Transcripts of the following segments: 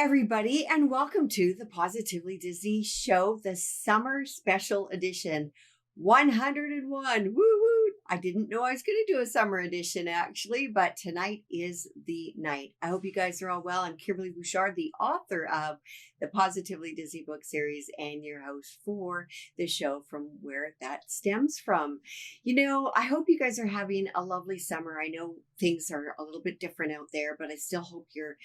everybody, and welcome to the Positively Disney Show, the summer special edition 101. Woo woo! I didn't know I was going to do a summer edition actually, but tonight is the night. I hope you guys are all well. I'm Kimberley, the author of the Positively Disney book series and your host for the show from where that stems from. You know, I hope you guys are having a lovely summer. I know things are a little bit different out there, but I still hope you're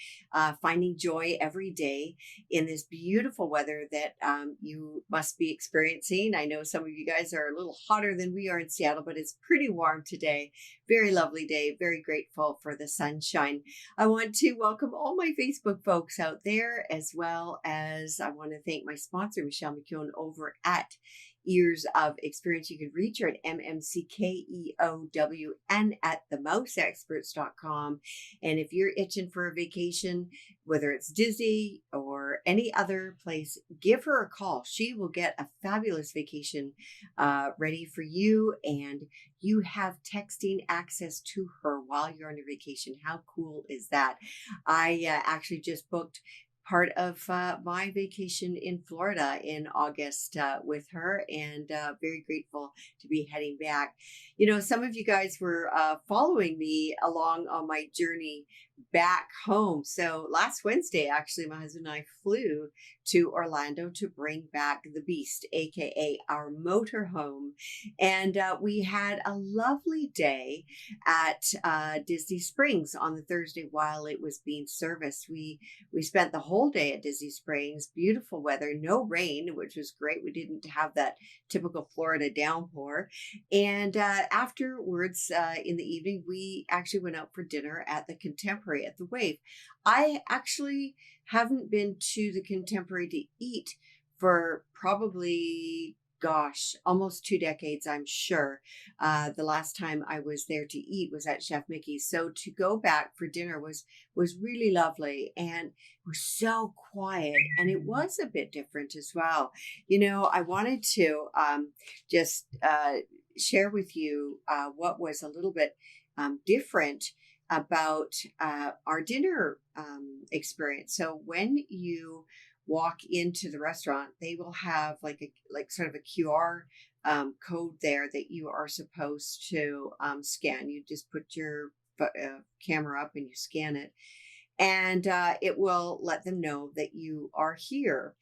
finding joy every day in this beautiful weather that you must be experiencing. I know some of you guys are a little hotter than we are in Seattle, but it's pretty warm today. Very lovely day. Very grateful for the sunshine. I want to welcome all my Facebook folks out there, as well as I want to thank my sponsor, Michelle McKeown, over at Years of Experience. You can reach her at MMCKEOWN at themouseexperts.com. And if you're itching for a vacation, whether it's Disney or any other place, give her a call. She will get a fabulous vacation ready for you, and you have texting access to her while you're on your vacation. How cool is that? I actually just booked part of my vacation in Florida in August with her, and very grateful to be heading back. You know, some of you guys were following me along on my journey back home. So last Wednesday, actually, my husband and I flew to Orlando to bring back the Beast, aka our motorhome, and we had a lovely day at Disney Springs on the Thursday while it was being serviced. We spent the whole day at Disney Springs. Beautiful weather, no rain, which was great. We didn't have that typical Florida downpour. And afterwards, in the evening, we actually went out for dinner at the Contemporary at the Wave. I actually haven't been to the Contemporary to eat for probably, almost 2 decades, I'm sure. The last time I was there to eat was at Chef Mickey's. So to go back for dinner was really lovely, and it was so quiet, and it was a bit different as well. You know, I wanted to just share with you what was a little bit different about our dinner experience. So when you walk into the restaurant, they will have like sort of a QR code there that you are supposed to scan. You just put your camera up and you scan it, and it will let them know that you are here.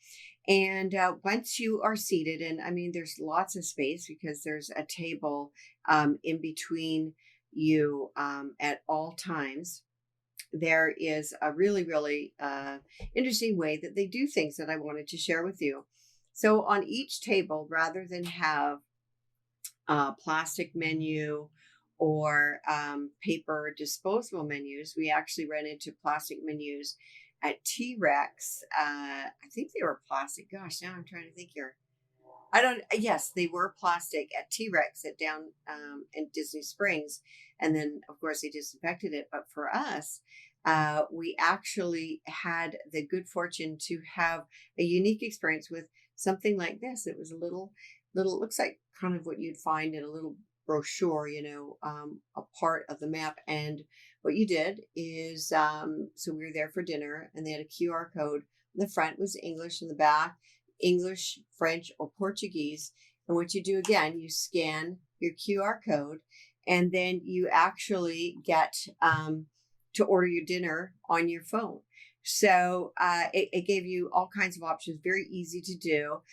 And once you are seated, and I mean, there's lots of space because there's a table in between you at all times. There is a really interesting way that they do things that I wanted to share with you. So on each table, rather than have a plastic menu or paper disposable menus, we actually ran into plastic menus at T-Rex. I think they were plastic. Gosh, now I'm trying to think here. Yes, they were plastic at T-Rex at down in Disney Springs. And then, of course, they disinfected it. But for us, we actually had the good fortune to have a unique experience with something like this. It was a little, looks like kind of what you'd find in a little brochure, you know, a part of the map. And what you did is, so we were there for dinner, and they had a QR code. The front was English, and the back English, French, or Portuguese. And what you do again, you scan your QR code, and then you actually get to order your dinner on your phone. So it gave you all kinds of options, very easy to do.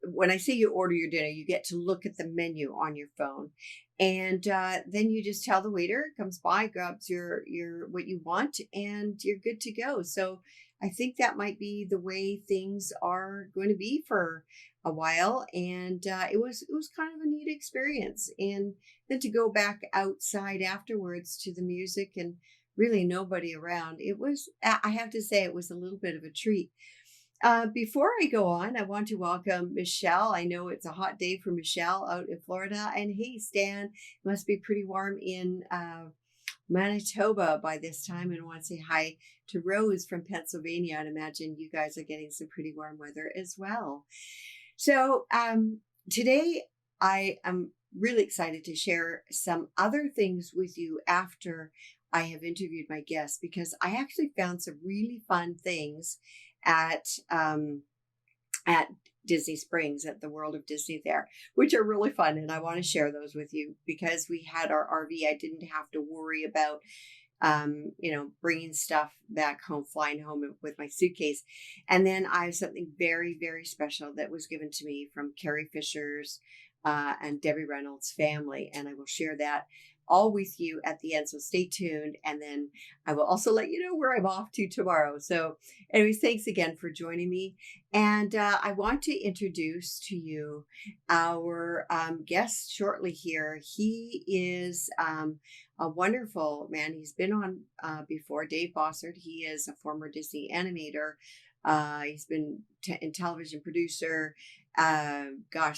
When I say you order your dinner, you get to look at the menu on your phone. And then you just tell the waiter, comes by, grabs your what you want, and you're good to go. So I think that might be the way things are going to be for a while. And it was kind of a neat experience. And then to go back outside afterwards to the music and really nobody around, I have to say, it was a little bit of a treat. Before I go on, I want to welcome Michelle. I know it's a hot day for Michelle out in Florida. And hey, Stan, it must be pretty warm in Manitoba by this time. And I want to say hi to Rose from Pennsylvania. I'd imagine you guys are getting some pretty warm weather as well. So today I am really excited to share some other things with you after I have interviewed my guests, because I actually found some really fun things at at Disney Springs, at the World of Disney there, which are really fun. And I want to share those with you, because we had our RV. I didn't have to worry about, bringing stuff back home, flying home with my suitcase. And then I have something very, very special that was given to me from Carrie Fisher's and Debbie Reynolds' family. And I will share that all with you at the end. So stay tuned. And then I will also let you know where I'm off to tomorrow. So anyways, thanks again for joining me. And I want to introduce to you our guest shortly here. He is a wonderful man. He's been on before, Dave Bossert. He is a former Disney animator. He's been in television producer.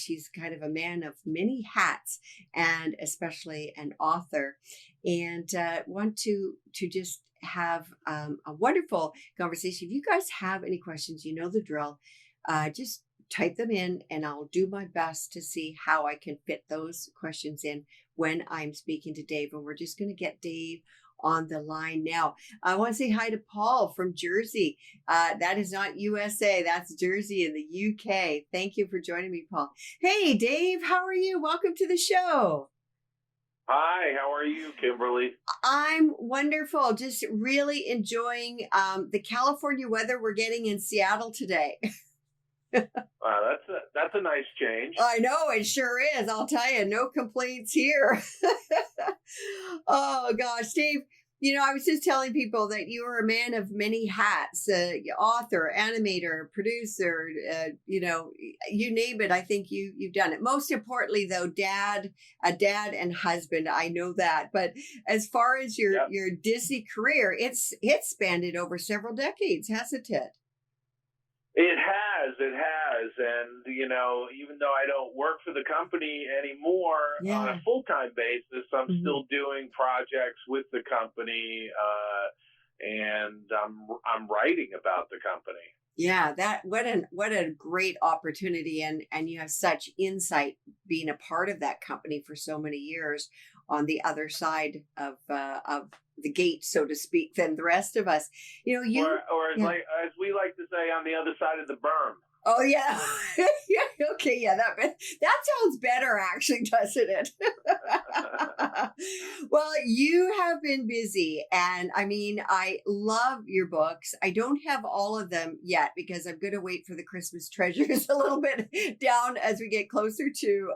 He's kind of a man of many hats, and especially an author. And want to just have a wonderful conversation. If you guys have any questions, you know the drill. Just type them in, and I'll do my best to see how I can fit those questions in when I'm speaking to Dave. And we're just going to get Dave on the line now. I want to say hi to Paul from Jersey. That is not USA, that's Jersey in the UK. Thank you for joining me, Paul. Hey, Dave, how are you? Welcome to the show. Hi, how are you, Kimberley? I'm wonderful. Just really enjoying the California weather we're getting in Seattle today. Wow, that's a nice change. I know, it sure is. I'll tell you, no complaints here. Oh gosh, Dave, I was just telling people that you are a man of many hats, author, animator, producer, you name it. I think you've done it. Most importantly, though, a dad and husband. I know that. But as far as your Disney career, it's spanned over several decades, hasn't it? It has. And, even though I don't work for the company anymore on a full-time basis, I'm still doing projects with the company, and I'm writing about the company. Yeah, what a great opportunity, and you have such insight being a part of that company for so many years on the other side of the gate, so to speak, than the rest of us. As we like to say, on the other side of the berm. Oh yeah. Okay, yeah, that sounds better actually, doesn't it? Well, you have been busy, and I mean, I love your books. I don't have all of them yet, because I'm going to wait for the Christmas treasures a little bit down as we get closer to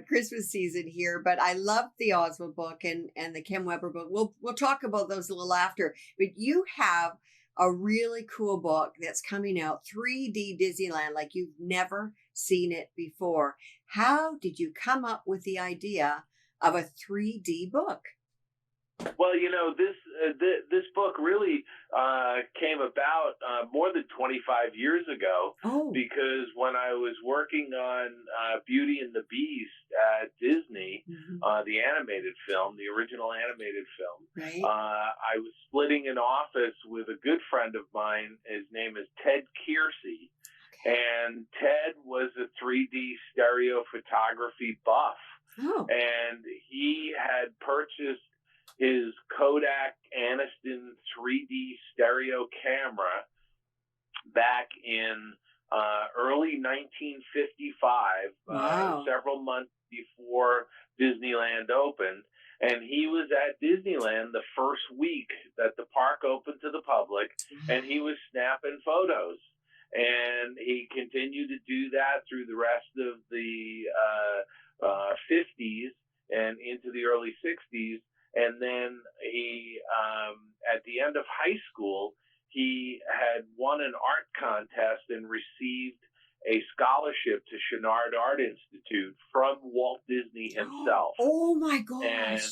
Christmas season here. But I love the Oswald book and the Kim Weber book. We'll talk about those a little after. But you have a really cool book that's coming out, 3D Disneyland, like you've never seen it before. How did you come up with the idea of a 3D book? Well, this book really came about more than 25 years ago, because when I was working on Beauty and the Beast at Disney, the animated film, the original animated film, right. I was splitting an office with a good friend of mine. His name is Ted Kiersey, and Ted was a 3D stereo photography buff, and he had purchased his Kodak Aniston 3D stereo camera back in early 1955, several months before Disneyland opened. And he was at Disneyland the first week that the park opened to the public, and he was snapping photos. And he continued to do that through the rest of the 50s and into the early 60s. And then he, at the end of high school, he had won an art contest and received a scholarship to Chouinard Art Institute from Walt Disney himself. Oh my gosh. And,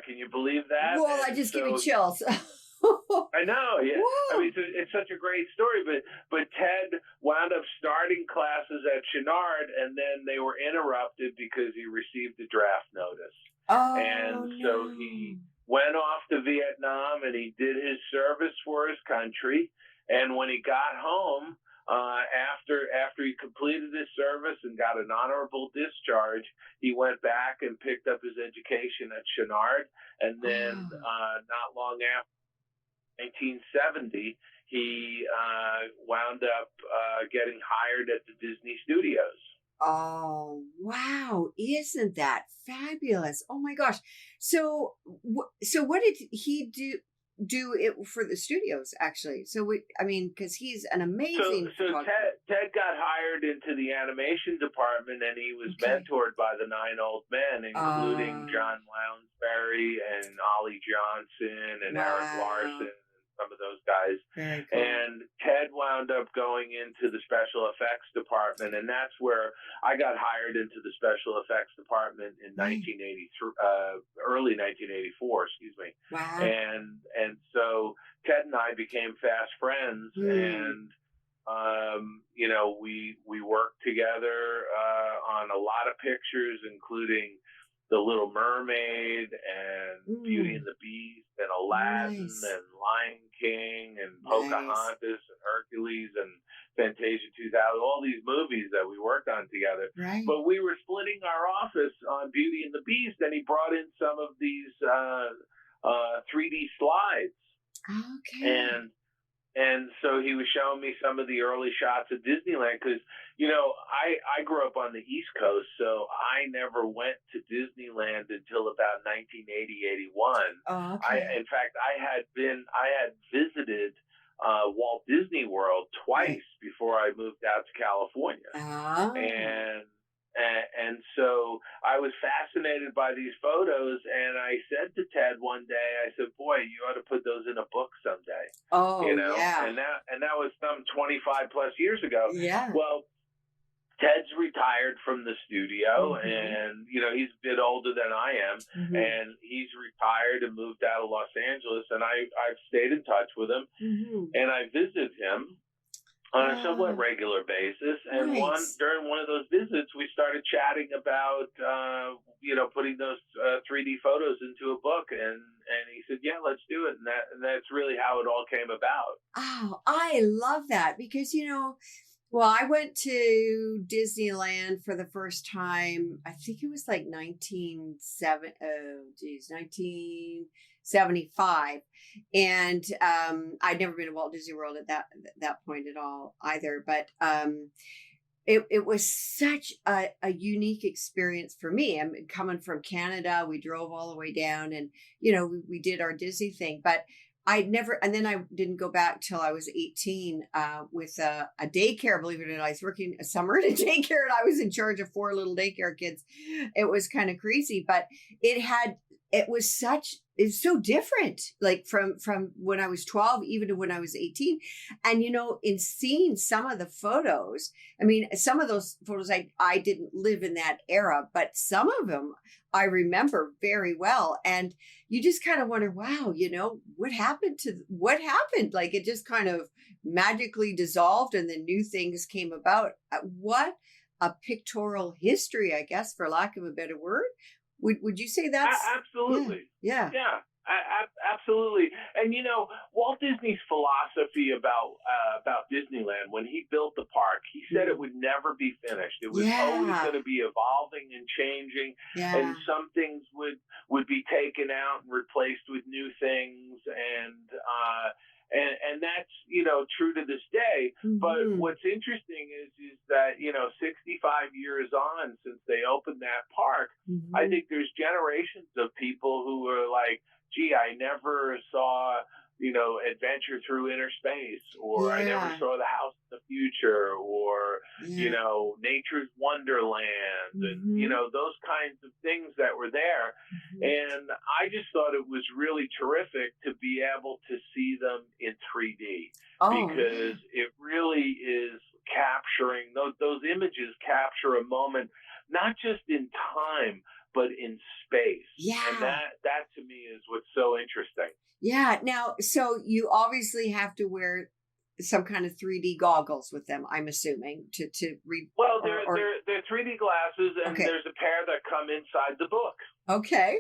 can you believe that? Well, I just give me chills. I know, yeah. Whoa. I mean, it's such a great story, but Ted wound up starting classes at Chouinard, and then they were interrupted because he received a draft notice. So he went off to Vietnam, and he did his service for his country. And when he got home, after he completed his service and and got an honorable discharge. He went back and picked up his education at Chenard, and then not long after 1970, he wound up getting hired at the Disney Studios. Oh, wow. Isn't that fabulous? Oh my gosh. So, so what did he do it for the studios actually? So because he's an amazing So Ted got hired into the animation department, and he was mentored by the 9 old men, including John Lounsbury and Ollie Johnson and Eric Larson. Some of those guys. Very cool. And Ted wound up going into the special effects department, and that's where I got hired into the special effects department in 1983, early 1984, excuse me. Wow. And so Ted and I became fast friends, and we worked together on a lot of pictures, including The Little Mermaid and Beauty and the Beast and Aladdin and Lion King and Pocahontas and Hercules and Fantasia 2000, all these movies that we worked on together. Right. But we were splitting our office on Beauty and the Beast, and he brought in some of these 3D slides. Okay. And so he was showing me some of the early shots of Disneyland because, I grew up on the East Coast, so I never went to Disneyland until about 1980, 81. Oh, okay. In fact, I had visited Walt Disney World twice before I moved out to California. Oh. And so I was fascinated by these photos, and I said to Ted one day, I said, "Boy, you ought to put those in a book someday." Oh, yeah. And that was some 25 plus years ago. Yeah. Well, Ted's retired from the studio, and he's a bit older than I am, and he's retired and moved out of Los Angeles, and I've stayed in touch with him, and I visit him on a somewhat regular basis. And during one of those visits, we started chatting about putting those 3D photos into a book, and he said, "Yeah, let's do it." And that's really how it all came about. Oh, I love that because well, I went to Disneyland for the first time. I think it was like 1975, and I'd never been to Walt Disney World at that point at all either. But it was such a unique experience for me. I'm coming from Canada. We drove all the way down, and we did our Disney thing, but and then I didn't go back till I was 18 with a daycare. Believe it or not, I was working a summer at a daycare, and I was in charge of 4 little daycare kids. It was kind of crazy, but it's so different, like from when I was 12, even to when I was 18. And, in seeing some of the photos, some of those photos, I didn't live in that era, but some of them I remember very well. And you just kind of wonder, wow, what happened? Like it just kind of magically dissolved, and then new things came about. What a pictorial history, I guess, for lack of a better word. Would you say that's absolutely? Yeah. Absolutely. And Walt Disney's philosophy about Disneyland, when he built the park, he said it would never be finished. It was always going to be evolving and changing, and some things would be taken out and replaced with new things, and that's true to this day. But what's interesting is that 65 years on since they opened that park, I think there's generations of people who are like, "Gee, I never saw Adventure Through Inner Space," or "I never saw The House of the Future," or Nature's Wonderland, and those kinds of things that were there. And I just thought it was really terrific to be able to see them in 3D, because it really is capturing those images capture a moment, not just in time, but in space. And that to me is what's so interesting. Yeah. Now, so you obviously have to wear some kind of 3D goggles with them, I'm assuming, to read. Well, they're 3D glasses, and there's a pair that come inside the book. Okay.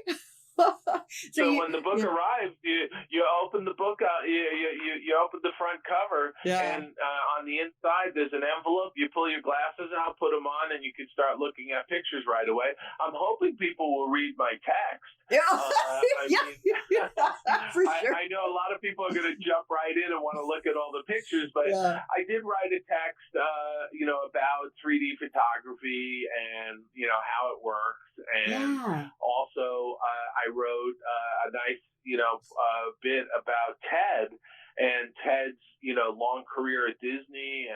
So when the book arrives, you open the book out, you open the front cover, and on the inside there's an envelope. You pull your glasses out, put them on, and you can start looking at pictures right away. I'm hoping people will read my text. For sure. I know a lot of people are going to jump right in and want to look at all the pictures, but I did write a text, about 3D photography and how it works, and also I wrote a nice bit about Ted and Ted's long career at Disney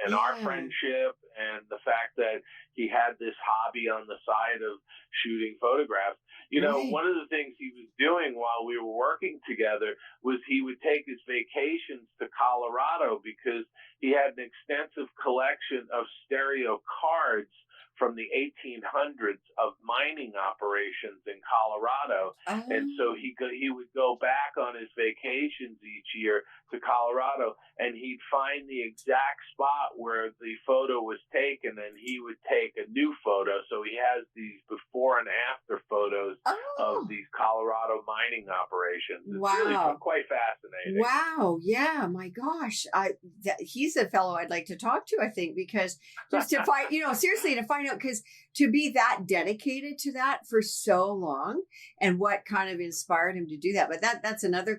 and our friendship, and the fact that he had this hobby on the side of shooting photographs. One of the things he was doing while we were working together was he would take his vacations to Colorado because he had an extensive collection of stereo cards from the 1800s of mining operations in Colorado. And so he would go back on his vacations each year to Colorado, and he'd find the exact spot where the photo was taken, and he would take a new photo. So he has these before and after photos of these Colorado mining operations. It's really quite fascinating. Wow. Yeah. My gosh. He's a fellow I'd like to talk to, I think, because just to find, seriously, to find out, because to be that dedicated to that for so long and what kind of inspired him to do that. But that's another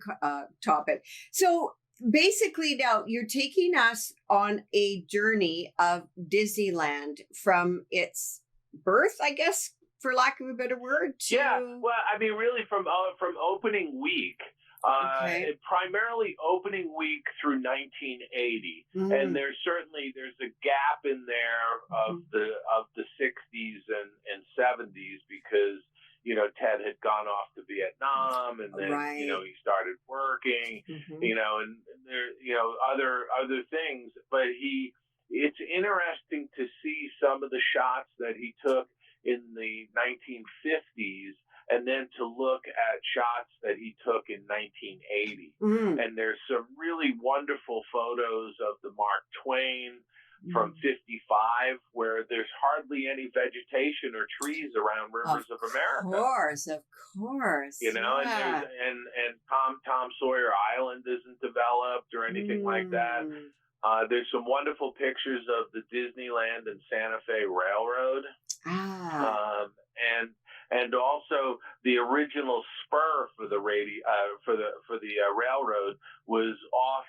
topic. So basically now you're taking us on a journey of Disneyland from its birth, I guess, for lack of a better word. Well, I mean, really from opening week. Primarily opening week through 1980, and there's a gap in there of the 60s and 70s because Ted had gone off to Vietnam, and then he started working, and there other things. But it's interesting to see some of the shots that he took in the 1950s, and then to look at shots that he took in 1980. And there's some really wonderful photos of the Mark Twain from 55, where there's hardly any vegetation or trees around Rivers of America. Of course. And there's and Tom Sawyer Island isn't developed or anything like that. There's some wonderful pictures of the Disneyland and Santa Fe Railroad. And also the original spur for the railroad was off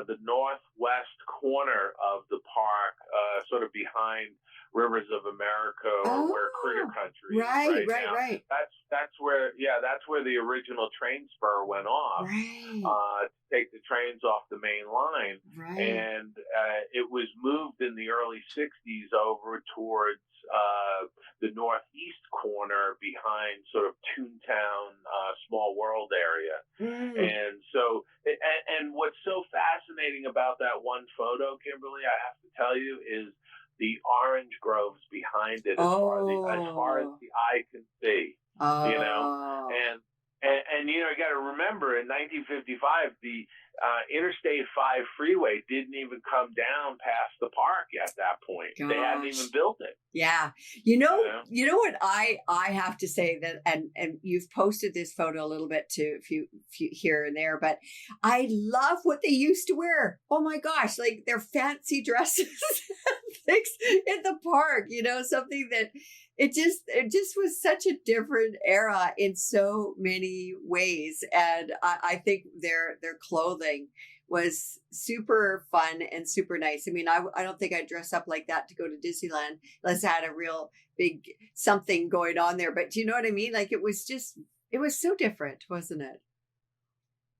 the northwest corner of the park, sort of behind Rivers of America, or where Critter Country is right. That's where the original train spur went off to take the trains off the main line, and it was moved in the early 60s over towards the northeast corner behind sort of Toontown, Small World area. And so, and what's so fascinating about that one photo, Kimberly, I have to tell you, is the orange groves behind it as far as the eye can see. And you got to remember, in 1955, the Interstate 5 freeway didn't even come down past the park at that point. Gosh. They hadn't even built it. Yeah. You know what I have to say, that, and you've posted this photo a little bit too, a few here and there, but I love what they used to wear. Oh my gosh, like their fancy dresses things in the park, something that it just was such a different era in so many ways. And I think their clothing was super fun and super nice. I mean, I don't think I'd dress up like that to go to Disneyland unless I had a real big something going on there. But do you know what I mean? Like it was so different, wasn't it?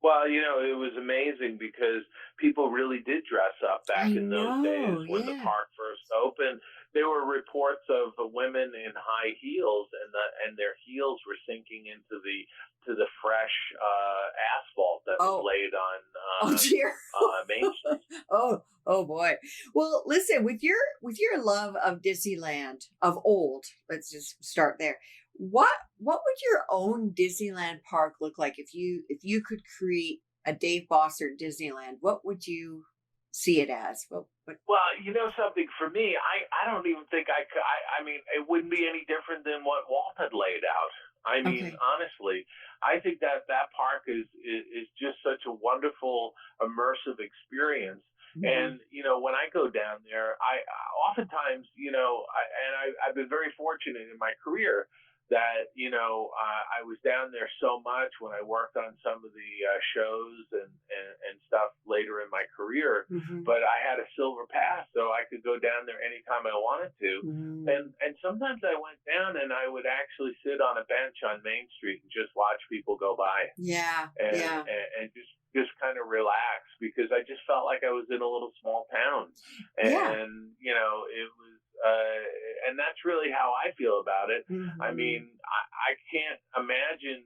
Well, it was amazing because people really did dress up back in those days when the park first opened. There were reports of the women in high heels, and their heels were sinking into the fresh asphalt that was laid on Main Street. Oh boy. Well, listen, with your love of Disneyland of old, let's just start there. What would your own Disneyland park look like if you could create a Dave Bossert Disneyland? What would you see it as? Well, something for me, I don't even think I could. I mean, it wouldn't be any different than what Walt had laid out. I mean, Okay. honestly, I think that that park is just such a wonderful immersive experience. Hmm. And when I go down there, I oftentimes, I've been very fortunate in my career that I was down there so much when I worked on some of the shows and stuff later in my career. Hmm. But I had a silver pass, so I could go down there anytime I wanted to. Hmm. And sometimes I went down and I would actually sit on a bench on Main Street and just watch people go by Yeah. Yeah. and just kind of relax because I just felt like I was in a little small town, Yeah. and it was. And that's really how I feel about it. I Hmm. mean, I can't imagine.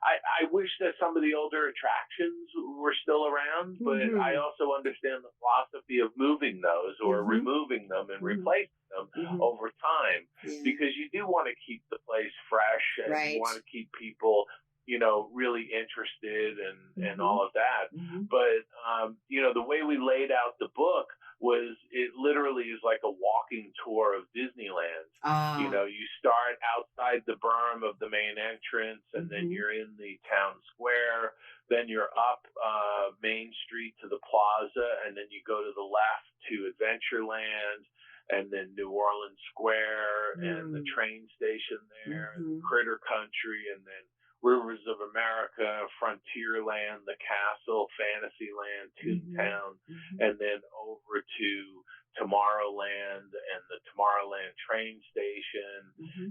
I wish that some of the older attractions were still around, but I Hmm. also understand the philosophy of moving those or Hmm. removing them and Hmm. replacing them Hmm. over time Yeah. because you do want to keep the place fresh and you Right. want to keep people really interested and Hmm. all of that. Hmm. But the way we laid out the book was it literally is like a walking tour of Disneyland. Ah. You start outside the berm of the main entrance, and then Hmm. you're in the town square. Then you're up Main Street to the plaza, and then you go to the left to Adventureland, and then New Orleans Square, and the train station there, and Hmm. Critter Country, and then Rivers of America, Frontierland, the Castle, Fantasyland, Hmm. Toontown, Hmm. and then over to Tomorrowland and the Tomorrowland train station, Hmm.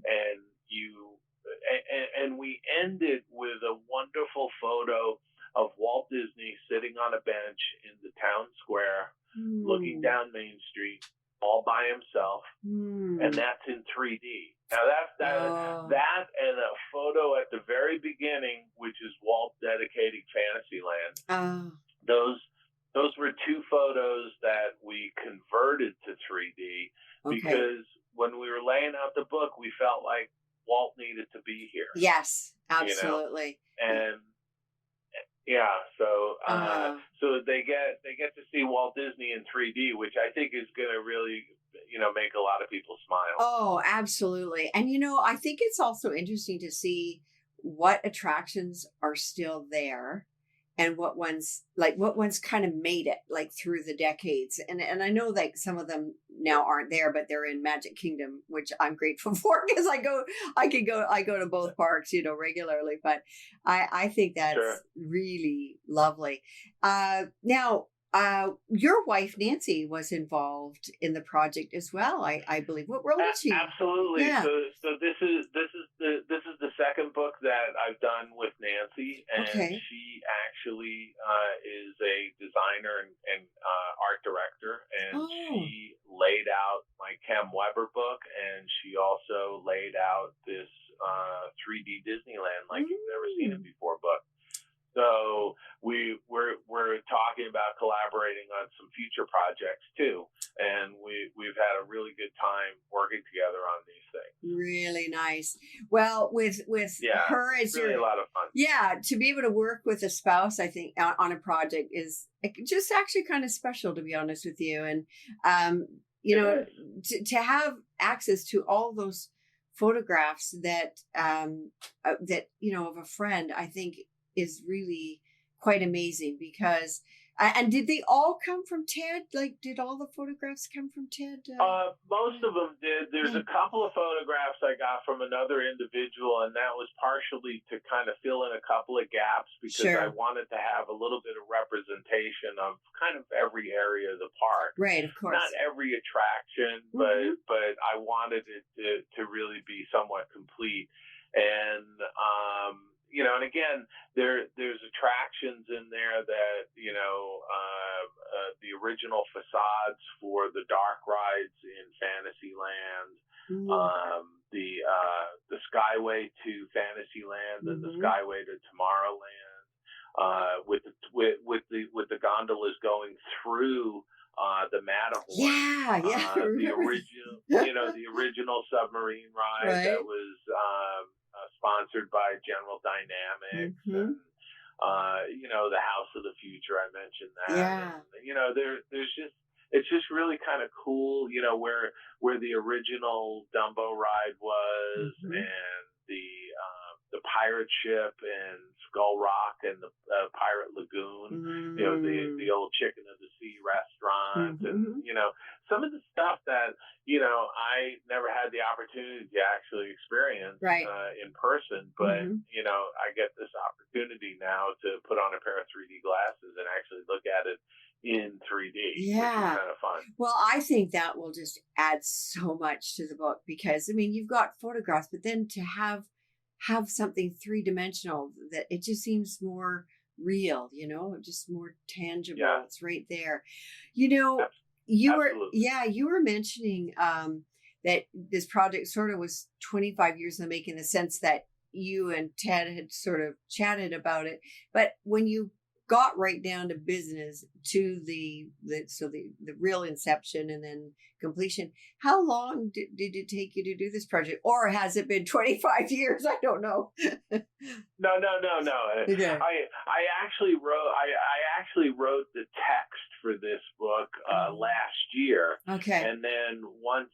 and we ended with a wonderful photo of Walt Disney sitting on a bench in the town square, looking Hmm. down Main Street, all by himself, and Hmm. that's in 3D. Now Oh. that and a photo at the very beginning, which is Walt dedicating Fantasyland. Oh. Those those were two photos that we converted to 3D Okay. because when we were laying out the book, we felt like Walt needed to be here, Yes. you know, Absolutely. and yeah, Uh, so they get to see Walt Disney in 3D, which I think is going to really make a lot of people smile. oh, absolutely. And I think it's also interesting to see what attractions are still there and what ones kind of made it like through the decades. And I know like some of them now aren't there, but they're in Magic Kingdom, which I'm grateful for because I go to both parks, regularly. But I think that's Sure. really lovely. Now your wife Nancy was involved in the project as well. I believe. What role did she? Absolutely. Yeah. So this is the second book that I've done with Nancy, and Okay. she actually is a designer and art director, and Oh. she laid out my Kem Weber book, and she also laid out this 3D Disneyland like you've never seen it Mm. before book. So we're talking about collaborating on some future projects too, and we've had a really good time working together on these things. Really nice. Well, with Yeah, her it's as really your a lot of fun. yeah, to be able to work with a spouse, I think on a project is just actually kind of special, to be honest with you. And um, you It know, is. to have access to all those photographs that of a friend, I think is really quite amazing because. And did they all come from Ted? Like, did all the photographs come from Ted? Most Yeah, of them did. There's yeah, a couple of photographs I got from another individual, and that was partially to kind of fill in a couple of gaps because I sure. wanted to have a little bit of representation of kind of every area of the park. Right, of Not course. every attraction, Hmm. but I wanted it to really be somewhat complete. And and again, there's attractions in there that the original facades for the dark rides in Fantasyland, the Skyway to Fantasyland and the Mm-hmm. Skyway to Tomorrowland, with the gondolas going through the Matterhorn, Yeah, yeah, I the remember original, that. the original submarine ride that Right. was sponsored by General Dynamics, Mm-hmm. and the House of the Future. I mentioned that, and Yeah. there's just it's just really kind of cool, where the original Dumbo ride was, Mm-hmm. the pirate ship and Skull Rock and the Pirate Lagoon, the old Chicken of the Sea restaurant, and some of the stuff that I never had the opportunity to actually experience in person, but I get this opportunity now to put on a pair of 3D glasses and actually look at it in 3D, which is kind of fun. Well, I think that will just add so much to the book because, I mean, you've got photographs, but then to have something three-dimensional, that it just seems more real, just more tangible. Yeah. It's right there. You were mentioning that this project sort of was 25 years in the making, in the sense that you and Ted had sort of chatted about it. But when you got right down to business, to the real inception and then completion, how long did it take you to do this project, or has it been 25 years? I don't know. No. Okay. I actually wrote the text for this book last year. Okay. And then once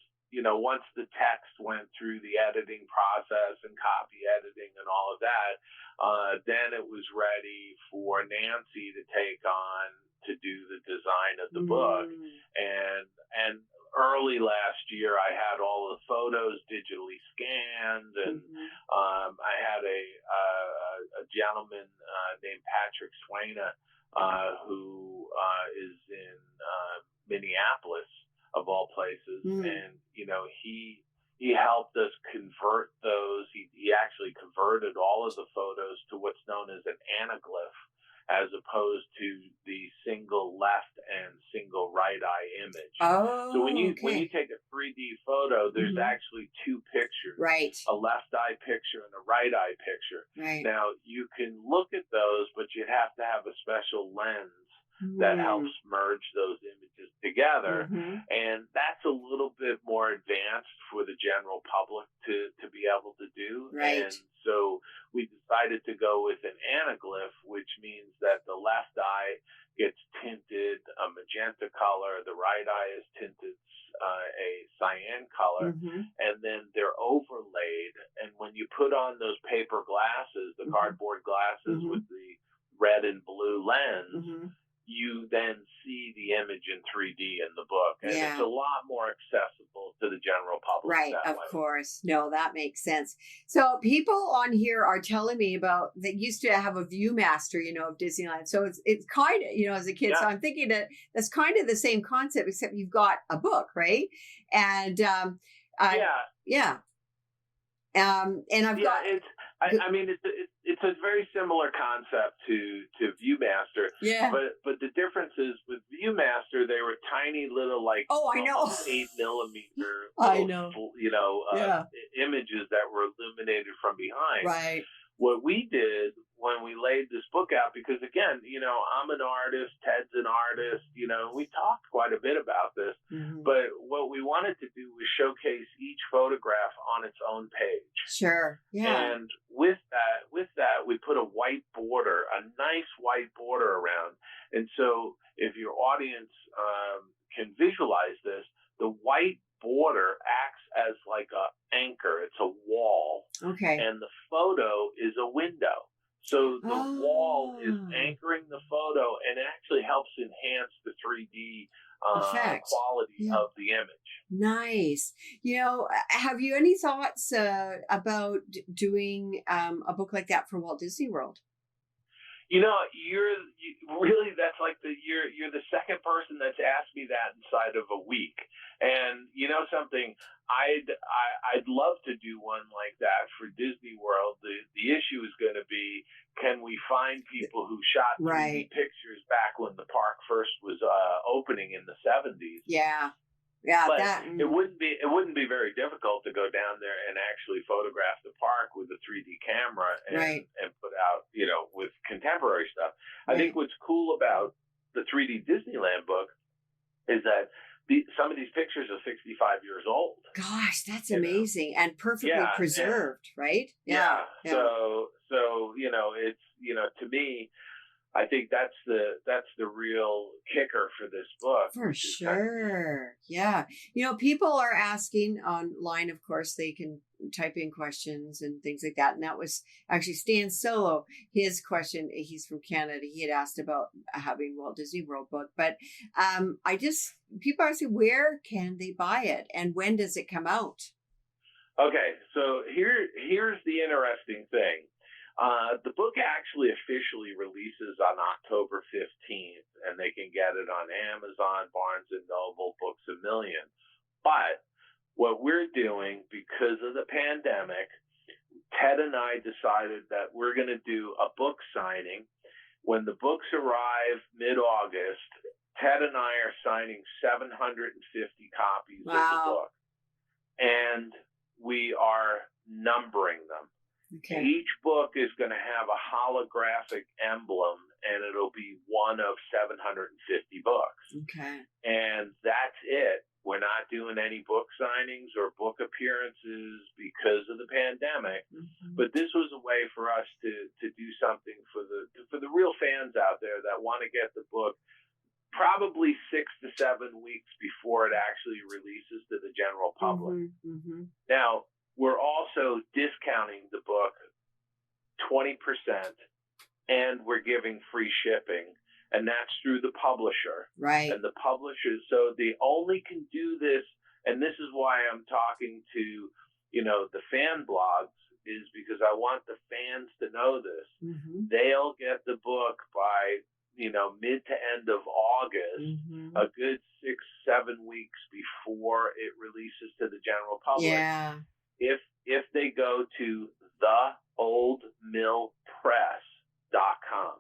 the text went through the editing process and copy editing and all of that, then it was ready for Nancy to take on to do the design of the book. And early last year, I had all the photos digitally scanned, and I had a gentleman named Patrick Swaina, who is in Minneapolis, of all places, and he helped us convert those. He actually converted all of the photos to what's known as an anaglyph, as opposed to the single left and single right eye image. Oh, so when you take a 3D photo, there's actually two pictures, right? A left eye picture and a right eye picture. Right. Now you can look at those, but you have to have a special lens that helps merge those images together. And that's a little bit more advanced for the general public to be able to do. Right. And so we decided to go with an anaglyph, which means that the left eye gets tinted a magenta color, the right eye is tinted a cyan color, and then they're overlaid. And when you put on those paper glasses, the cardboard glasses with the red and blue lens, you then see the image in 3D in the book. And it's a lot more accessible to the general public. Right, of course. No, that makes sense. So people on here are telling me about, they used to have a Viewmaster, of Disneyland. So it's kind of, as a kid. So I'm thinking that that's kind of the same concept, except you've got a book, right? And and I've got... I mean, it's a very similar concept to Viewmaster. Yeah. But the difference is with Viewmaster, they were tiny little 8 millimeter images that were illuminated from behind. Right. What we did when we laid this book out, because again, I'm an artist, Ted's an artist, we talked quite a bit about this, but what we wanted to do was showcase each photograph on its own page. Sure. Yeah. And with that, we put a white border, a nice white border around. And so if your audience can visualize this, the white border acts as like a anchor. It's a wall. Okay. And the photo is a window. So the wall is anchoring the photo, and it actually helps enhance the 3D quality of the image. Nice. Have you any thoughts about doing a book like that for Walt Disney World? You're the second person that's asked me that inside of a week. And something, I'd love to do one like that for Disney World. The issue is going to be, can we find people who shot 3D pictures back when the park first was opening in the 70s? Yeah. Yeah, but it wouldn't be very difficult to go down there and actually photograph the park with a 3D camera and put out, with contemporary stuff. I think what's cool about the 3D Disneyland book is that some of these pictures are 65 years old. Gosh, that's amazing and perfectly preserved, right? Yeah. So it's to me, I think that's the real kicker for this book. For sure. Yeah. People are asking online, of course, they can type in questions and things like that. And that was actually Stan Solo. His question, he's from Canada. He had asked about having Walt Disney World book. But people are asking, where can they buy it? And when does it come out? Okay. So here's the interesting thing. The book actually officially releases on October 15th, and they can get it on Amazon, Barnes & Noble, Books A Million. But what we're doing, because of the pandemic, Ted and I decided that we're going to do a book signing. When the books arrive mid-August, Ted and I are signing 750 copies of the book. And we are numbering them. Okay. Each book is going to have a holographic emblem, and it'll be one of 750 books. Okay. And that's it. We're not doing any book signings or book appearances because of the pandemic. Mm-hmm. But this was a way for us to do something for the real fans out there that want to get the book probably 6 to 7 weeks before it actually releases to the general public. Mm-hmm. Mm-hmm. Now, we're also discounting the book 20%, and we're giving free shipping, and that's through the publisher. Right. And the publishers, so they only can do this, and this is why I'm talking to, the fan blogs, is because I want the fans to know this. Mm-hmm. They'll get the book by, mid to end of August, a good 6-7 weeks before it releases to the general public. Yeah. If they go to theoldmillpress.com,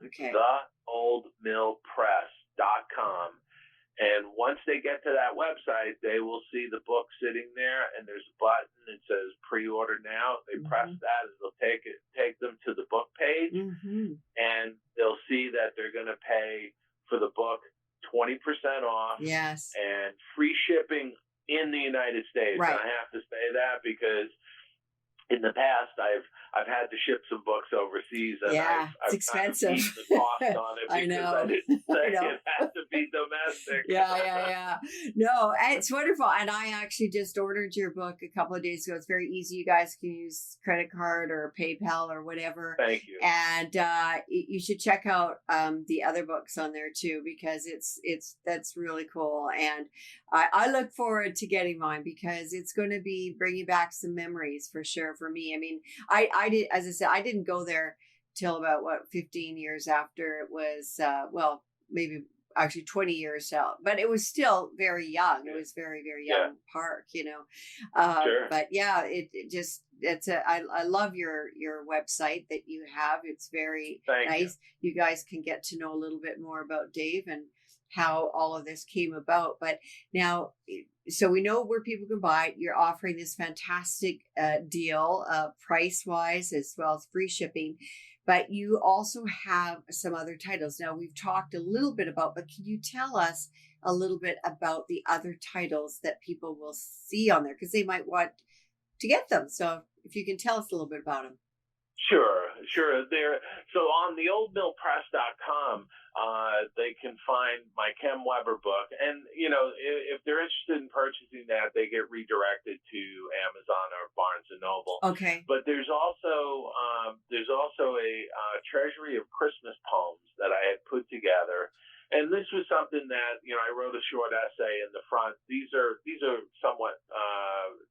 okay, theoldmillpress.com, and once they get to that website, they will see the book sitting there, and there's a button that says pre-order now. They press that, and it'll take them to the book page, and they'll see that they're going to pay for the book 20% off. Yes. And free shipping in the United States. Right. And I have to say that because in the past I've had to ship some books overseas, and it's expensive. Kind of the cost on it because I know. I didn't say it had to be domestic. Yeah. No, it's wonderful. And I actually just ordered your book a couple of days ago. It's very easy. You guys can use credit card or PayPal or whatever. Thank you. And you should check out the other books on there too, because that's really cool. And I look forward to getting mine because it's going to be bringing back some memories for sure for me. I mean, I did, as I said, I didn't go there till about 15 years after it was, maybe actually 20 years out, but it was still very young. It was very, very young park, Sure. But yeah, I love your website that you have. It's very nice. You guys can get to know a little bit more about Dave and how all of this came about. But now, so we know where people can buy it. You're offering this fantastic deal, price-wise, as well as free shipping. But you also have some other titles. Now, we've talked a little bit about, but can you tell us a little bit about the other titles that people will see on there? Because they might want to get them. So if you can tell us a little bit about them. Sure. So on theoldmillpress.com, they can find my Kem Weber book, and if they're interested in purchasing that, they get redirected to Amazon or Barnes and Noble. Okay. But there's also a treasury of Christmas poems that I had put together, and this was something that I wrote a short essay in the front. These are somewhat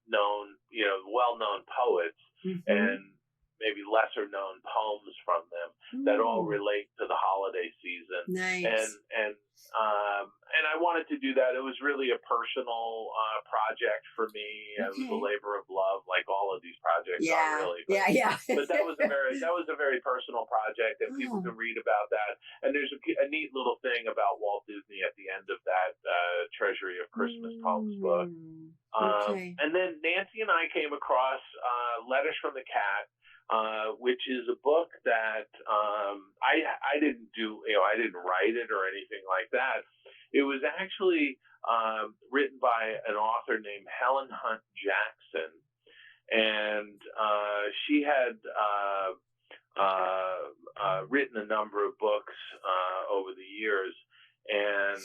known, well-known poets, and maybe lesser known poems from them that all relate to the holiday season. Nice. And I wanted to do that. It was really a personal project for me. It was a labor of love, like all of these projects are really. But, but that was a very personal project, and people can read about that. And there's a neat little thing about Walt Disney at the end of that Treasury of Christmas Poems book. And then Nancy and I came across Letters from the Cat, which is a book that I didn't do. I didn't write it or anything like that. It was actually written by an author named Helen Hunt Jackson, and she had written a number of books years. And,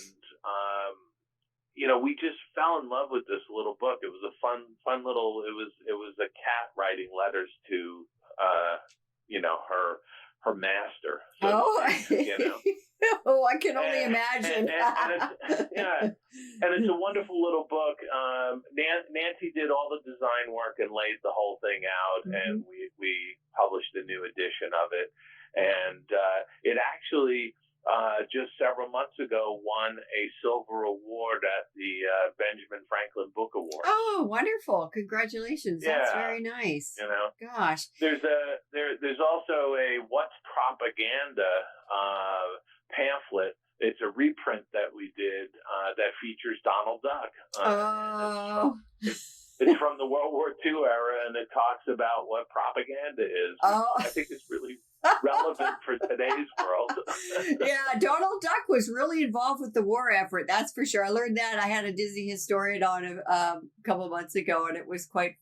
we just fell in love with this little book. It was a fun little, it was a cat writing letters to, her master. So Oh, I can only imagine. And it's a wonderful little book. Nancy did all the design work and laid the whole thing out, and we published a new edition of it. And it actually just several months ago won a silver award at the Benjamin Franklin Book Award. Oh, wonderful! Congratulations. Yeah. That's very nice. Gosh. There's also a What's Propaganda pamphlet. It's a reprint that we did that features Donald Duck. It's from the World War II era, and it talks about what propaganda is. I think it's really relevant for today's world. Yeah, Donald Duck was really involved with the war effort. That's for sure. I learned that. I had a Disney historian on a couple of months ago, and it was quite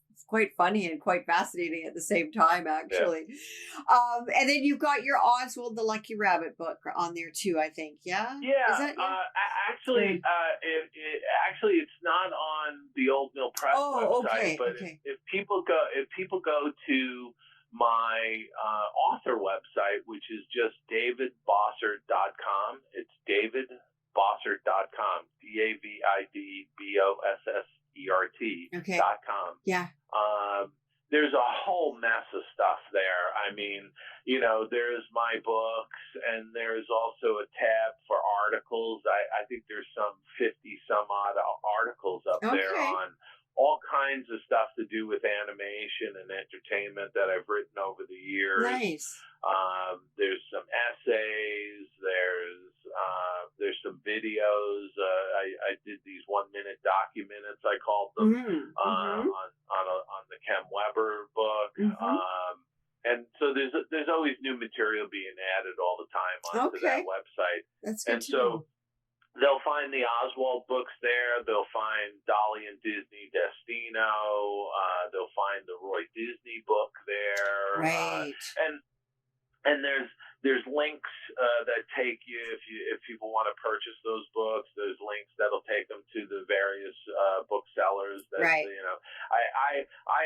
funny and quite fascinating at the same time, actually. Yeah. And then you've got your Oswald the Lucky Rabbit book on there too, I think. Yeah. Yeah. Is that, actually, it's not on the Old Mill Press website. But if people go to my author website, which is just davidbossert.com. It's davidbossert.com. DAVIDBOSSERT.com. Yeah. There's a whole mess of stuff there. I mean, there's my books, and there's also a tab for articles. I think there's some 50 some odd articles up there on all kinds of stuff to do with animation and entertainment that I've written over the years. Nice. There's some essays. There's some videos. I did these 1-minute documents, I called them, on the Kem Weber book. And so there's always new material being added all the time onto that website. That's good. And so they'll find the Oswald books there. They'll find Dolly and Disney Destino. They'll find the Roy Disney book there. Right. And there's links that take you if people want to purchase those books. There's links that'll take them to the various booksellers. I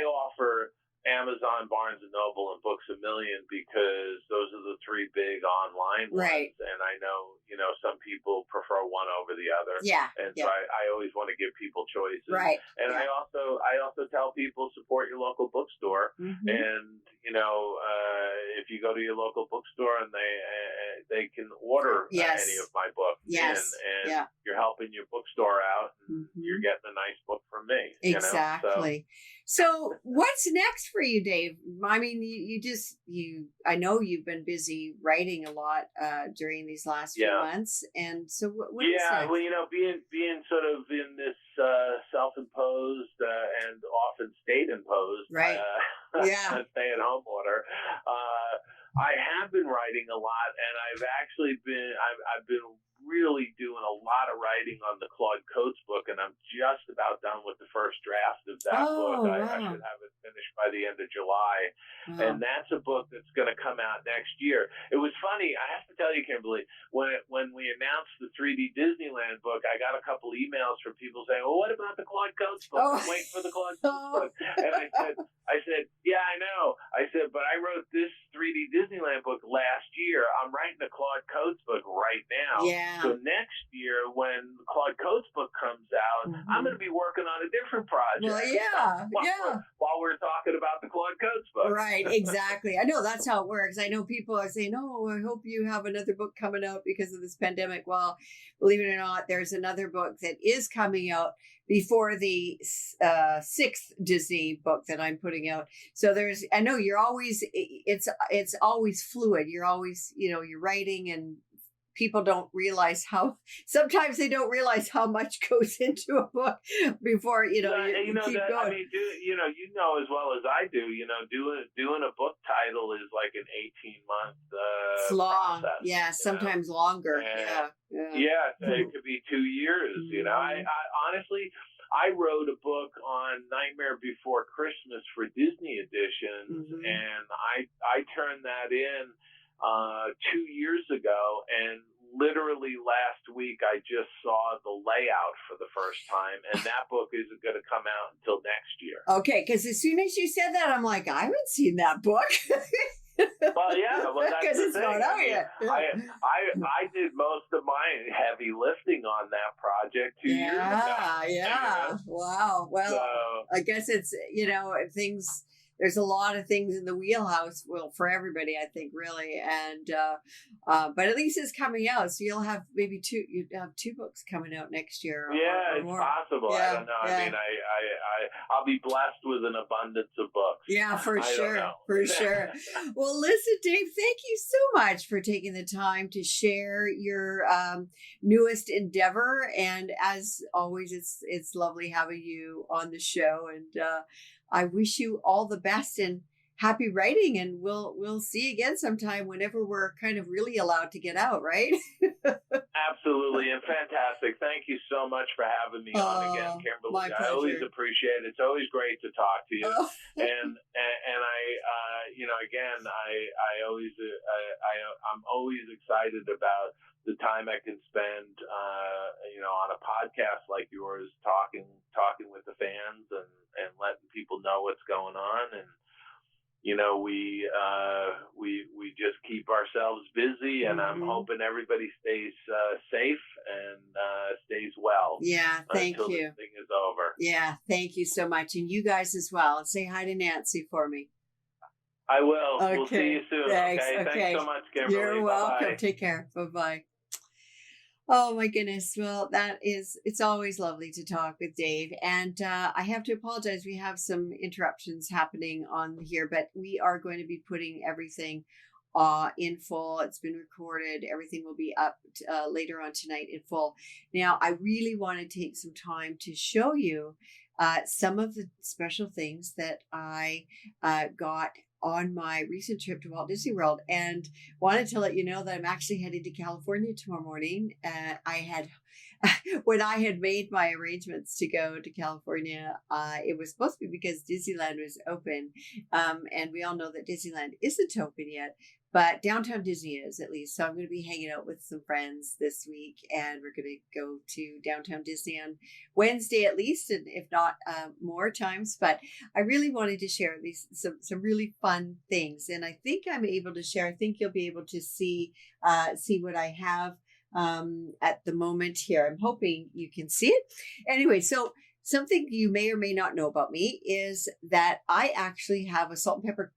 offer Amazon, Barnes & Noble, and Books A Million because those are the three big online ones. And I know, some people prefer one over the other. Yeah. And so I always want to give people choices. Right. And I also tell people support your local bookstore. And, if you go to your local bookstore and they can order any of my books. Yes. And you're helping your bookstore out, and you're getting a nice book from me. Exactly. So what's next for you, Dave? I mean, I know you've been busy writing a lot during these last few months. And so what is next? Well, being sort of in this self-imposed and often state-imposed stay-at-home order, I have been writing a lot, and I've been really doing a lot of writing on the Claude Coates book, and I'm just about done with the first draft of that book. I should have it finished by the end of July. And that's a book that's going to come out next year. It was funny, I have to tell you, Kimberly, when we announced the 3D Disneyland book, I got a couple emails from people saying, well, what about the Claude Coates book? I'm waiting for the Claude Coates book. And I said, yeah, I know. I said, but I wrote this 3D Disneyland book last year. I'm writing the Claude Coates book right now. Yeah. So next year, when the Claude Coates book comes out, I'm going to be working on a different project. Well, while we're talking about the Claude Coates book. Right, exactly. I know that's how it works. I know people are saying, oh, I hope you have another book coming out because of this pandemic. Well, believe it or not, there's another book that is coming out before the 6th Disney book that I'm putting out. So I know you're always, it's always fluid. You're always, you're writing, and people don't realize sometimes they don't realize how much goes into a book before, you keep going. I mean, as well as I do, doing a book title is like an 18-month it's long. process. Yeah, sometimes longer. It could be 2 years. I honestly, I wrote a book on Nightmare Before Christmas for Disney editions, and I turned that in 2 years ago, and literally last week, I just saw the layout for the first time, and that book isn't going to come out until next year. Okay, because as soon as you said that, I'm like, I haven't seen that book. Well, yeah, that's the it's thing. not out yet. I did most of my heavy lifting on that project 2 years ago. Yeah. Wow. Well, So, I guess it's, things, there's a lot of things in the wheelhouse, well, for everybody, I think, really. And, but at least it's coming out. So you'll have maybe you'd have 2 books coming out next year. yeah, or it's more. possible. Yeah, I don't know. yeah. I mean, I'll be blessed with an abundance of books. Yeah, for I don't sure. know. For sure. Well, listen, Dave, thank you so much for taking the time to share your newest endeavor. And as always, it's lovely having you on the show. And I wish you all the best and happy writing. And we'll see you again sometime whenever we're kind of really allowed to get out, right? Absolutely, and fantastic. Thank you so much for having me on again, Kimberly. My pleasure. I always appreciate it. It's always great to talk to you. And I'm always excited about the time I can spend, on a podcast like yours, talking with the fans and letting people know what's going on. And we just keep ourselves busy, and I'm hoping everybody stays safe and stays well. Yeah, thank until you. this thing is over. Yeah, thank you so much. And you guys as well. And say hi to Nancy for me. I will. Okay. We'll see you soon. Thanks. Okay. Okay. Thanks so much, Kimberly. You're welcome. Bye-bye. Take care. Bye-bye. Oh my goodness. Well, it's always lovely to talk with Dave. And I have to apologize. We have some interruptions happening on here, but we are going to be putting everything in full. It's been recorded. Everything will be up later on tonight in full. Now, I really want to take some time to show you some of the special things that I got on my recent trip to Walt Disney World, and wanted to let you know that I'm actually headed to California tomorrow morning. When I had made my arrangements to go to California, it was supposed to be because Disneyland was open, and we all know that Disneyland isn't open yet, but downtown Disney is, at least. So I'm going to be hanging out with some friends this week, and we're going to go to downtown Disney on Wednesday at least, and if not more times. But I really wanted to share some really fun things, and I think I'm able to share. I think you'll be able to see what I have at the moment here. I'm hoping you can see it. Anyway, so something you may or may not know about me is that I actually have a salt and pepper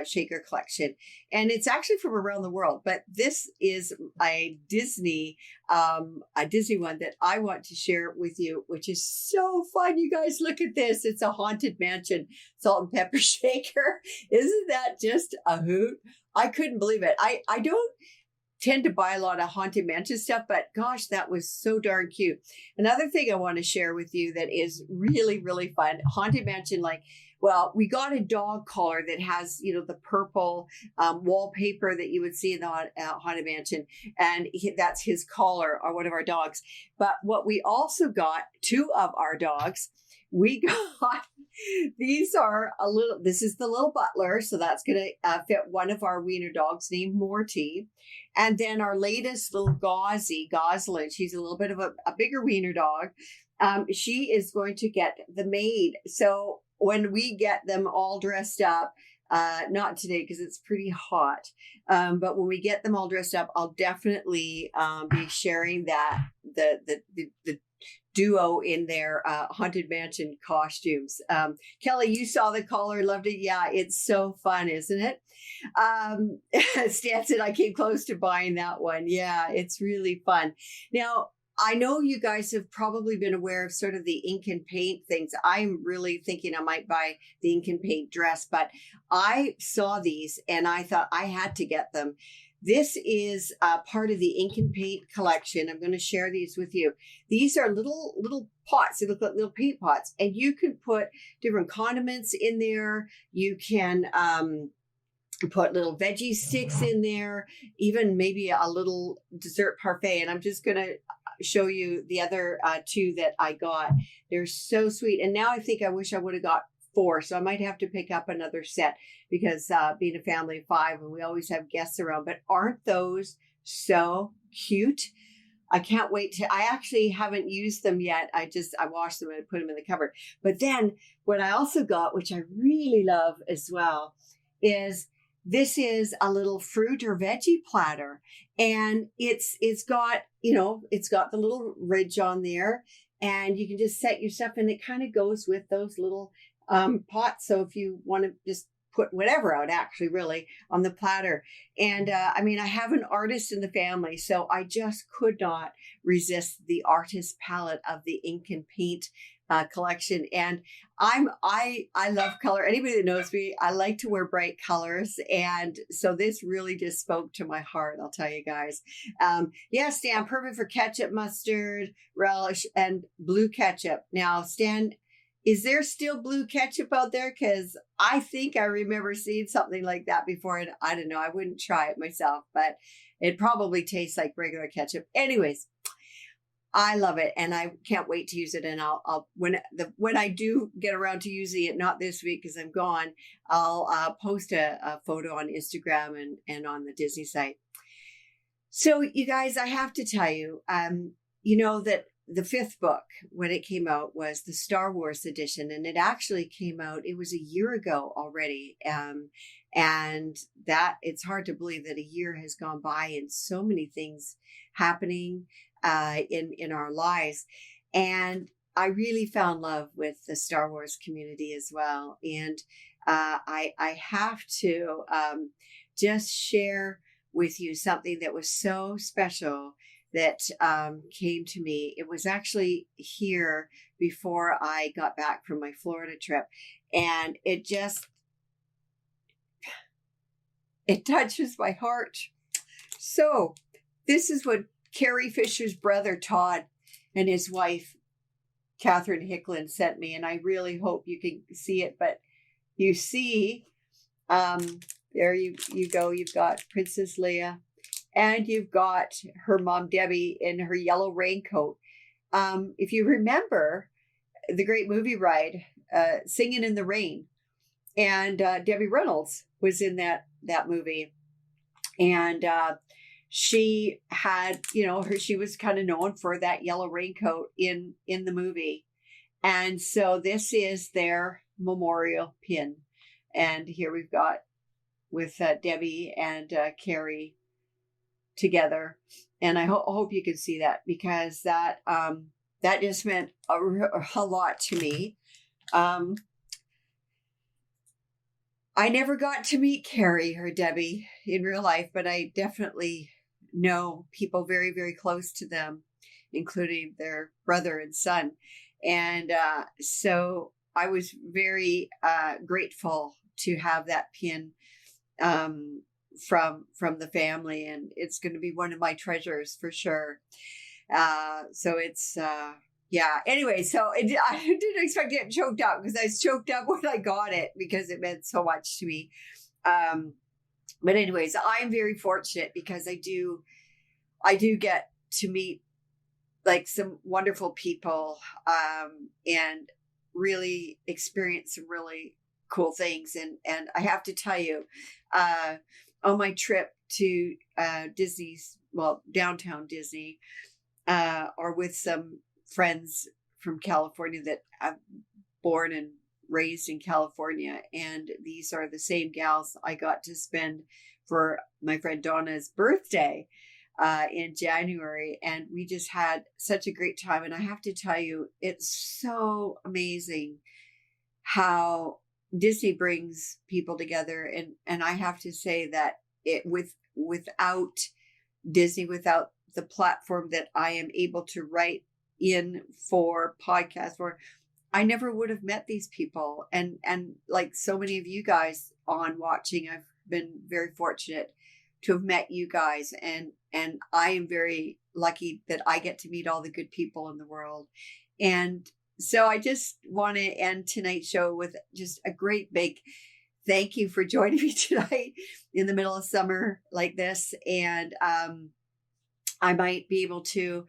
shaker collection, and it's actually from around the world, but this is a Disney one that I want to share with you, which is so fun. You guys, look at this. It's a Haunted Mansion salt and pepper shaker. Isn't that just a hoot? I couldn't believe it. I don't tend to buy a lot of Haunted Mansion stuff, but gosh, that was so darn cute. Another thing I want to share with you that is really, really fun. Haunted Mansion, well, we got a dog collar that has, the purple wallpaper that you would see in the Haunted Mansion. And that's his collar, or one of our dogs. But what we also got, 2 of our dogs, we got, this is the little butler. So that's going to fit one of our wiener dogs named Morty. And then our latest little Goslin, she's a little bit of a bigger wiener dog. She is going to get the maid. So when we get them all dressed up, not today because it's pretty hot, but when we get them all dressed up, I'll definitely be sharing the duo in their Haunted Mansion costumes. Kelly, you saw the collar, loved it. Yeah, it's so fun, isn't it? Stan said I came close to buying that one. Yeah, it's really fun. Now, I know you guys have probably been aware of sort of the ink and paint things. I'm really thinking I might buy the ink and paint dress, but I saw these and I thought I had to get them. This is part of the ink and paint collection. I'm going to share these with you. These are little pots. They look like little paint pots, and you can put different condiments in there. You can put little veggie sticks in there, even maybe a little dessert parfait. And I'm just going to show you the other 2 that I got. They're so sweet. And now I think I wish I would have got 4. So I might have to pick up another set because being a family of 5 and we always have guests around. But aren't those so cute. I can't wait I actually haven't used them yet. I washed them and put them in the cupboard. But then what I also got, which I really love as well, is this is a little fruit or veggie platter. And it's got, it's got the little ridge on there, and you can just set your stuff, and it kind of goes with those little pots. So if you want to just put whatever out, actually, really, on the platter. And I have an artist in the family, so I just could not resist the artist palette of the ink and paint collection. And I love color. Anybody that knows me, I like to wear bright colors, and so this really just spoke to my heart, I'll tell you guys. Stan, perfect for ketchup, mustard, relish, and blue ketchup. Now, Stan, is there still blue ketchup out there? Because I think I remember seeing something like that before, and I don't know, I wouldn't try it myself, but it probably tastes like regular ketchup. Anyways, I love it, and I can't wait to use it. And I'll when I do get around to using it, not this week because I'm gone, I'll post a photo on Instagram and on the Disney site. So you guys, I have to tell you, that the 5th book, when it came out, was the Star Wars edition, and it actually came out, it was a year ago already. And that it's hard to believe that a year has gone by and so many things happening in our lives. And I really found love with the Star Wars community as well. And I have to just share with you something that was so special that came to me. It was actually here before I got back from my Florida trip. And it touches my heart. So this is what Carrie Fisher's brother, Todd, and his wife, Catherine Hicklin, sent me. And I really hope you can see it. But you see, there you go. You've got Princess Leia. And you've got her mom, Debbie, in her yellow raincoat. If you remember the great movie ride, Singing in the Rain, and Debbie Reynolds was in that movie. And she had, she was kind of known for that yellow raincoat in the movie. And so this is their memorial pin. And here we've got with Debbie and Carrie together, and I hope you can see that, because that just meant a lot to me. I never got to meet Carrie or Debbie in real life, but I definitely know people very, very close to them, including their brother and son. And so I was very grateful to have that pin from the family, and it's going to be one of my treasures for sure. So it's anyway, so I didn't expect to get choked up, because I was choked up when I got it, because it meant so much to me. But anyways, I'm very fortunate, because I do get to meet like some wonderful people and really experience some really cool things. And I have to tell you, on my trip to Disney's, downtown Disney, or with some friends from California that I'm born and raised in California. And these are the same gals I got to spend for my friend Donna's birthday in January. And we just had such a great time. And I have to tell you, it's so amazing how Disney brings people together. And I have to say that without Disney, without the platform that I am able to write in for podcasts, or I never would have met these people. And like so many of you guys on watching, I've been very fortunate to have met you guys. And I am very lucky that I get to meet all the good people in the world. And so I just want to end tonight's show with just a great big thank you for joining me tonight in the middle of summer like this. And I might be able to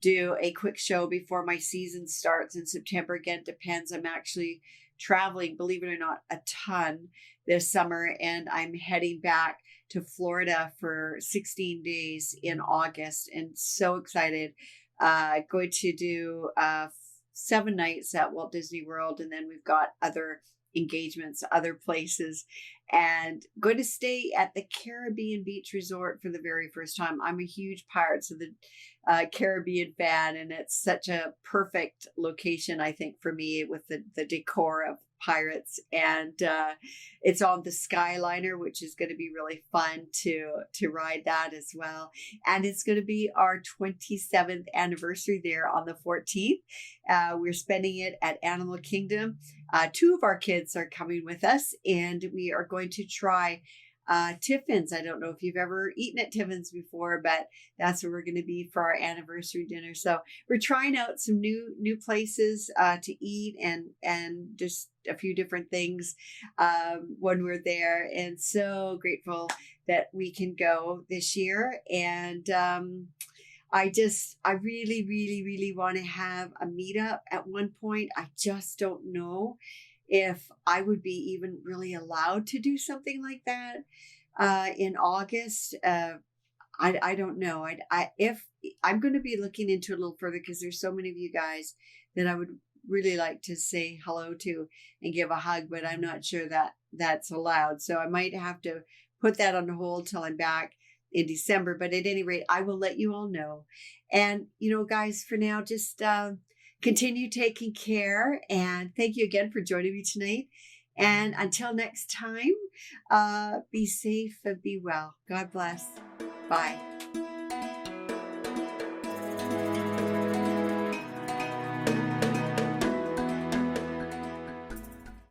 do a quick show before my season starts in September. Again, depends. I'm actually traveling, believe it or not, a ton this summer, and I'm heading back to Florida for 16 days in August, and so excited. Going to do 7 nights at Walt Disney World, and then we've got other engagements, other places, and going to stay at the Caribbean Beach Resort for the very first time. I'm a huge Pirates of the Caribbean fan, and it's such a perfect location, I think, for me, with the decor of Pirates, and it's on the Skyliner, which is going to be really fun to ride that as well. And it's going to be our 27th anniversary there on the 14th. We're spending it at Animal Kingdom. 2 of our kids are coming with us, and we are going to try Tiffin's. I don't know if you've ever eaten at Tiffin's before, but that's where we're going to be for our anniversary dinner. So we're trying out some new places to eat and just a few different things when we're there. And so grateful that we can go this year. And I really, really, really want to have a meetup at one point. I just don't know if I would be even really allowed to do something like that in August. I don't know. If I'm going to be looking into it a little further, because there's so many of you guys that I would really like to say hello to and give a hug, but I'm not sure that that's allowed. So I might have to put that on hold till I'm back in December. But at any rate, I will let you all know. And, guys, for now, just continue taking care. And thank you again for joining me tonight. And until next time, be safe and be well. God bless. Bye.